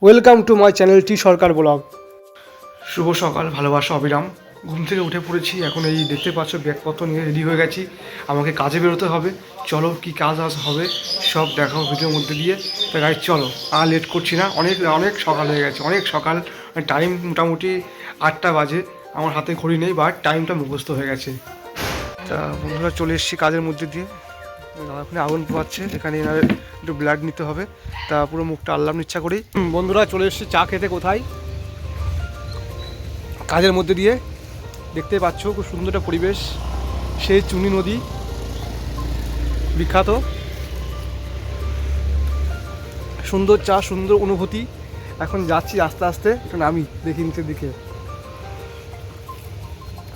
Welcome to my channel T Sarkar blog. শুভ সকাল, ভালোবাসা অবিরাম। ঘুম থেকে উঠে পড়েছি, এখন এই দেখতে পাচ্ছ ব্যাগপত্র নিয়ে রেডি হয়ে গেছি। আমাকে কাজে বেরোতে হবে। চলো কি কাজ হবে সব দেখাও ভিডিওর মধ্যে দিয়ে। তা গাইজ চলো, আর লেট করছি না। অনেক অনেক সকাল হয়ে গেছে, অনেক সকাল। টাইম মোটামুটি 8টা বাজে। আমার হাতে ঘড়ি নেই, বাট টাইমটা মুখস্থ হয়ে গেছে। তা বন্ধুরা চলে এসেছি কাজের মধ্যে দিয়ে। ওখানে আগুন পোয়াচ্ছে, এখানে একটু ব্লাড নিতে হবে। তা পুরো মুখটা আল্লাম ইচ্ছা করি। বন্ধুরা চলে এসেছি চা খেতে। কোথায়? কাজের মধ্যে দিয়ে। দেখতে পাচ্ছ খুব সুন্দর একটা পরিবেশ, সেই চুনি নদী বিখ্যাত। সুন্দর চা, সুন্দর অনুভূতি। এখন যাচ্ছি আস্তে আস্তে, একটু নামি দেখি নিচের দিকে।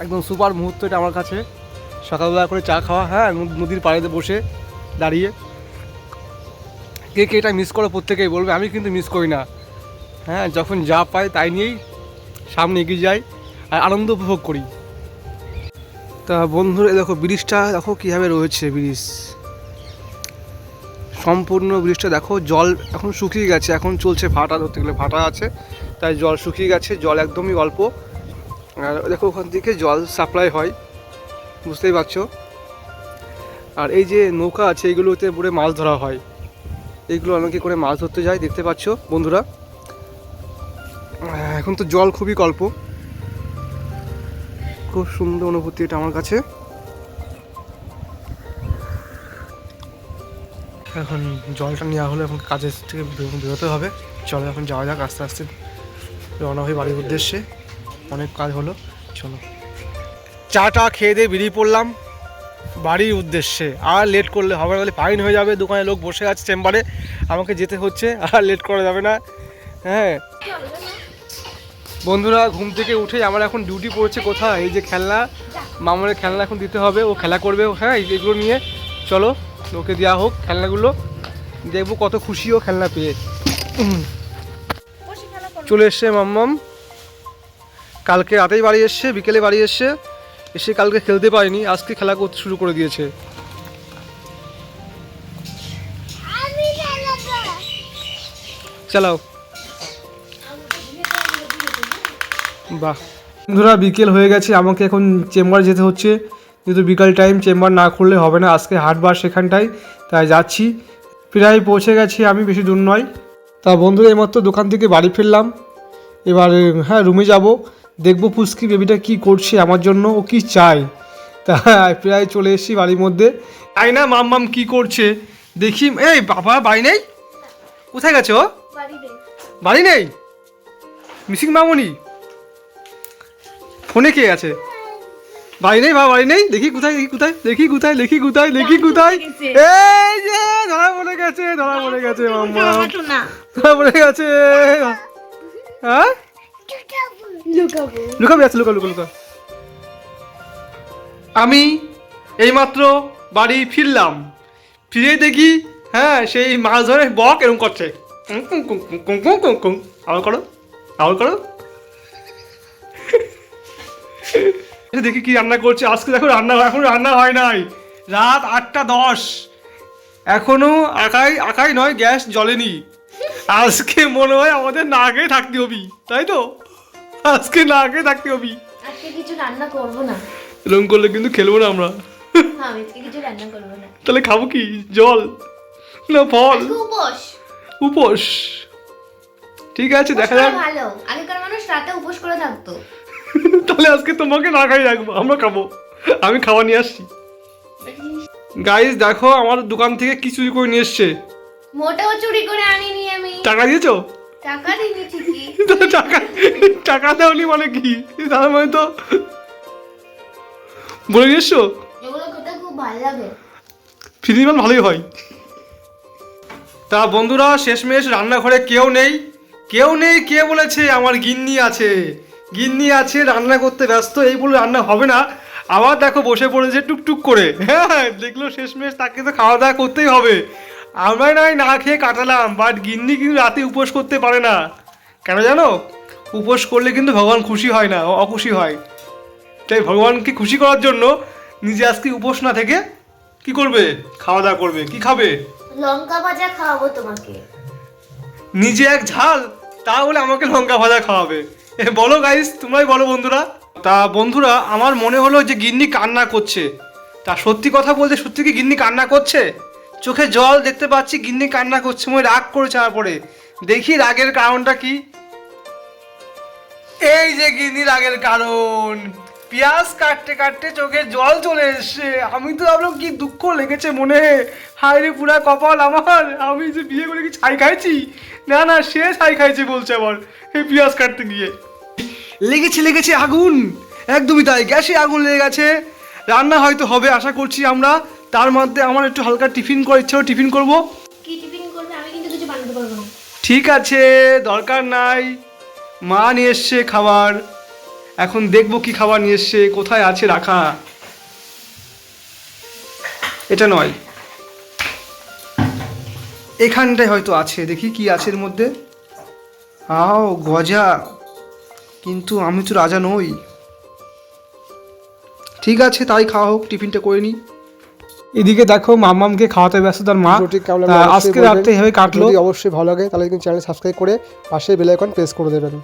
একদম সুপার মুহূর্ত এটা আমার কাছে, সকালবেলা করে চা খাওয়া। হ্যাঁ, নদীর পাড়েতে বসে দাঁড়িয়ে। কে কে এটা মিস করো প্রত্যেকেই বলবে, আমি কিন্তু মিস করি না। হ্যাঁ, যখন যা পাই তাই নিয়েই সামনে এগিয়ে যাই আর আনন্দ উপভোগ করি। তা বন্ধুরা দেখো ব্রিজটা দেখো কীভাবে রয়েছে। ব্রিজ সম্পূর্ণ ব্রিজটা দেখো, জল এখন শুকিয়ে গেছে, এখন চলছে ভাটা, ধরতে গেলে ভাটা আছে, তাই জল শুকিয়ে গেছে। জল একদমই অল্প। আর দেখো ওখান থেকে জল সাপ্লাই হয়, বুঝতেই পারছো। আর এই যে নৌকা আছে, এইগুলোতে পুরো মাছ ধরা হয়। এইগুলো অনেকে করে মাছ ধরতে যায়, দেখতে পাচ্ছ বন্ধুরা। এখন তো জল খুবই অল্প। খুব সুন্দর অনুভূতি এটা আমার কাছে। এখন জলটা নেওয়া হলে এখন কাজের থেকে বেরোতে হবে। চলো এখন যাওয়া যাক, আস্তে আস্তে রওনা হয়ে বাড়ির উদ্দেশ্যে। অনেক কাজ হলো, চলো। চাটা খেয়ে দিয়ে বেরিয়ে পড়লাম বাড়ির উদ্দেশ্যে। আর লেট করলে হবে না, বলে ফাইন হয়ে যাবে। দোকানে লোক বসে আছে চেম্বারে, আমাকে যেতে হচ্ছে, আর লেট করা যাবে না। হ্যাঁ বন্ধুরা, ঘুম থেকে উঠে আমার এখন ডিউটি পড়েছে কোথায়, এই যে খেলনা, মামনের খেলনা এখন দিতে হবে। ও খেলা করবে, হ্যাঁ এগুলো নিয়ে। চলো ওকে দেওয়া হোক খেলনাগুলো, দেখবো কত খুশি ও খেলনা পেয়ে। চলে এসছে মাম্মাম, কালকে রাতেই বাড়ি এসছে, বিকেলে বাড়ি এসছে। এসে কালকে খেলতে পারিনি, আজকে খেলা করতে শুরু করে দিয়েছে। চালাও। বাহ বন্ধুরা, বিকেল হয়ে গেছে, আমাকে এখন চেম্বার যেতে হচ্ছে, যেহেতু বিকাল টাইম, চেম্বার না খুললে হবে না। আজকে হাটবার সেখানটায়, তাই যাচ্ছি। প্রায় পৌঁছে গেছি আমি, বেশি দূর নয়। তা বন্ধুরা এইমাত্র দোকান থেকে বাড়ি ফিরলাম। এবার হ্যাঁ রুমে যাব, দেখবো পুচকি বেবিটা কি করছে আমার জন্য, ও কি চাই। তা প্রায় চলে এসেছি বাড়ির মধ্যে। তাই না মাম্মাম কি করছে দেখি। এই বাবা বাড়ি নেই, কোথায় গেছে ও? বাড়ি নেই, মিসিং মামনি। ফোনে কে আছে? বাড়ি নেই বাবা, বাড়ি নেই। দেখি কোথায়, দেখি কোথায়, দেখি কোথায়, দেখি কোথায়, দেখি কোথায়। এই যে ধরা পড়ে গেছে, ধরা পড়ে গেছে মাম্মা, ধরা পড়ে গেছে। হ্যাঁ লুকাবি, আছে লুকা লুকা লুকা। আমি এইমাত্র বাড়ি ফিরলাম, ফিরে দেখি হ্যাঁ সেই মাছ ধরে বক এরকম করছে। আবার করো, আবার করো। দেখি কি রান্না করছে আজকে। দেখো রান্না, এখন রান্না হয় নাই, রাত 8টা 10, এখনো আকাই নয়, গ্যাস জ্বলেনি। আজকে মনে হয় আমাদের না খেয়ে থাকতে হবি, তাই তো? আজকে না খেয়ে থাকতে হবি। আজকে কিছু রান্না করব না, এরকম করলে কিন্তু খেলবো না আমরা। আমি আজকে কিছু রান্না করব না। তাহলে খাবো কি, জল না ফল? উপোস। উপোস, ঠিক আছে দেখা যাক। ভালো, আগেকার মানুষ রাতে উপোস করে থাকতো। তাহলে আজকে তোমাকে না খাই রাখবো, আমরা খাবো। আমি খাওয়া নিয়ে আসছি। গাইস দেখো আমার দোকান থেকে কি চুরি করে নিয়ে এসছে। মোটেও চুরি করে আনিনি আমি। টাকা দিয়েছো? টাকা দিইনি ঠিকই। টাকা, টাকা দাওনি মানে কি? তার মানে তো বলে নিয়ে এসছো। এগুলো খেতে খুব ভালো লাগে, ফ্রি মাল ভালোই হয়। তা বন্ধুরা শেষমেশ রান্নাঘরে কেউ নেই, কেউ নেই। কে বলেছে? আমার গিন্নি আছে, গিন্নি আছে, রান্না করতে ব্যস্ত, এই বলে রান্না হবে না। আবার দেখো বসে পড়েছে টুকটুক করে। হ্যাঁ দেখলো শেষমেশ তাকে তো খাওয়া দাওয়া করতেই হবে। আমরা নয় না খেয়ে কাটালাম, বাট গিন্নি কিন্তু রাতে উপোস করতে পারে না। কেন জানো? উপোস করলে কিন্তু ভগবান খুশি হয় না, অখুশি হয়। তাই ভগবানকে খুশি করার জন্য নিজে আজকে উপোস না থেকে কি করবে? খাওয়া দাওয়া করবে। কি খাবে? লঙ্কা ভাজা খাওয়াবো তোমাকে। নিজে এক ঝাল, তাহলে আমাকে লঙ্কা ভাজা খাওয়াবে। বলো গাইস, তোমরাই বলো বন্ধুরা। তা বন্ধুরা, আমার মনে হলো যে গিন্নি কান্না করছে। তা সত্যি কথা বলতে সত্যি কি গিন্নি কান্না করছে? চোখে জল দেখতে পাচ্ছি, গিন্নি কান্না করছে, মনে রাগ করেছে। তারপরে দেখি রাগের কারণটা কি। এই যে গিন্নি রাগের কারণ, পেঁয়াজ কাটতে কাটতে চোখে জল চলে এসছে। আমি তো ভাবলাম কি দুঃখ লেগেছে মনে, হায় রে পুরা কপাল আমার, আমি যে বিয়ে করে কি ছাই খাইছি? না না, সে ছাই খাইছে বলছে আবার এই পেঁয়াজ কাটতে গিয়ে। লেগেছে আগুন, একদমই তাই, গ্যাসে আগুন লেগে গেছে। রান্না হয়তো হবে আশা করছি আমরা। তার মধ্যে আমার একটু হালকা টিফিন করার ইচ্ছে, টিফিন করব। কি টিফিন করবে? আমি কিন্তু কিছু বানাতে পারবো না। ঠিক আছে, দরকার নাই, মা নিয়ে এসছে খাবার। এখন দেখবো কি খাবার নিয়ে এসছে, কোথায় আছে রাখা। এটা নয়, এখানটায় হয়তো আছে, দেখি কি আছে এর মধ্যে। আও গজা, কিন্তু আমি তো রাজা নই। ঠিক আছে, তাই খাওয়া হোক, টিফিনটা করে নিই। এদিকে দেখো মাম্মামকে খাওয়াতে ব্যস্ত তার মা। ভিডিওটি কেমন লাগলো আজকে রাত্রে এভাবে কাটলো। যদি অবশ্যই ভালো লাগে তাহলে কিন্তু চ্যানেল সাবস্ক্রাইব করে পাশে বেল আইকন প্রেস করে দেবেন।